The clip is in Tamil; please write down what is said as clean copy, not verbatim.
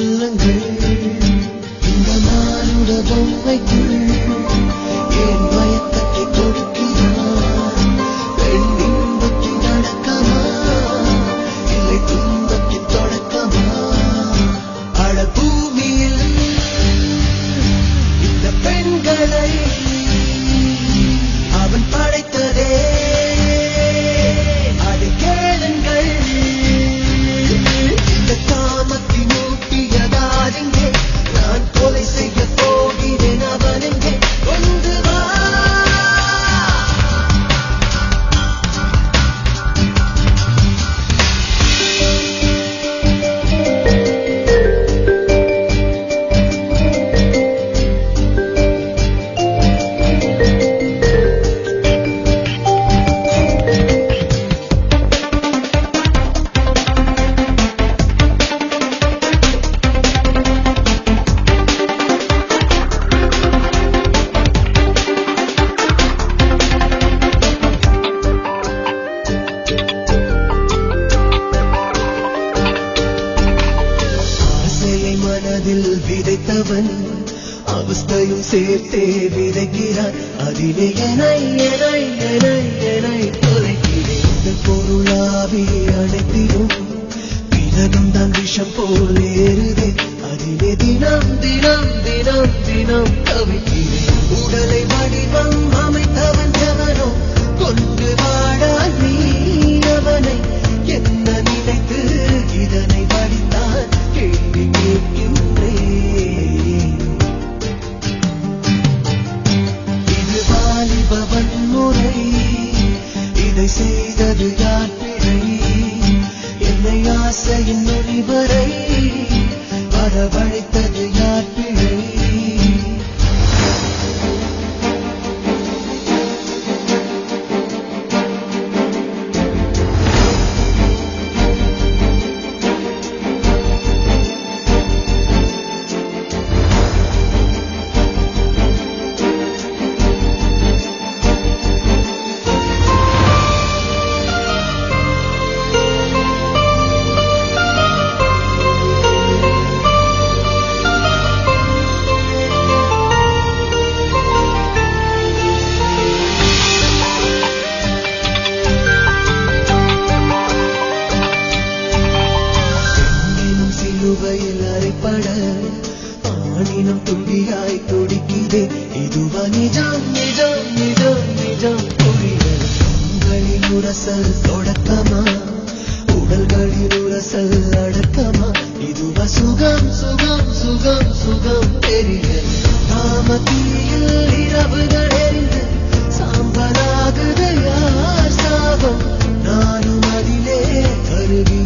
சொல்லுங்கள் இந்த மானுட பொம்மைக்குள் என் மயக்கத்தை கொடுக்கிறார் பெண் இன்பத்தின் அடக்கமா இல்லை துன்பத்தின் தொடக்கமா அட பூமியில் இந்த பெண்களை அவன் படைத்ததே அதை கேளுங்கள் இந்த காமத்தின் ஊட்டியதாரிங்கே நான் கொலை செய்ய போகிறேன் அவனெங்கே கொண்டு வா மனதில் விதைத்தவன் அவஸ்தையும் சேர்த்தே விதைக்கிறான் அதிலே என்னை தொலைக்கிறேன் இந்த பொருளாவி அனைத்திலும் பிறகும் தான் விஷம் போல் ஏறுதே அதிலே தினம் தவிக்கிறேன் உடலை வடிவம் அமைத்தவன் எவனோ கொண்டு வாடா நீ அவனை என்ன நினைத்து இதனை வடித்தான் கேள்வி கேட்கின்றேன் இது வாலிபவன் முறை இதை செய்தது யார் பிழை என்னை ஆசையின் நொடி வரை வரவழைத்தது யார் பிழை அறைப்பட ஆணினம் துண்டியாய் துடிக்குதே இதுவா நிஜம் புரிய உங்களின் உரசல் தொடக்கமா உடல்களின் உரசல் அடக்கமா இதுவா சுகம் தெரிய காமத்தீயில் இரவுகள் எரிந்து சாம்பலாகுது யார் சாபம் நானும் அதிலே கருவி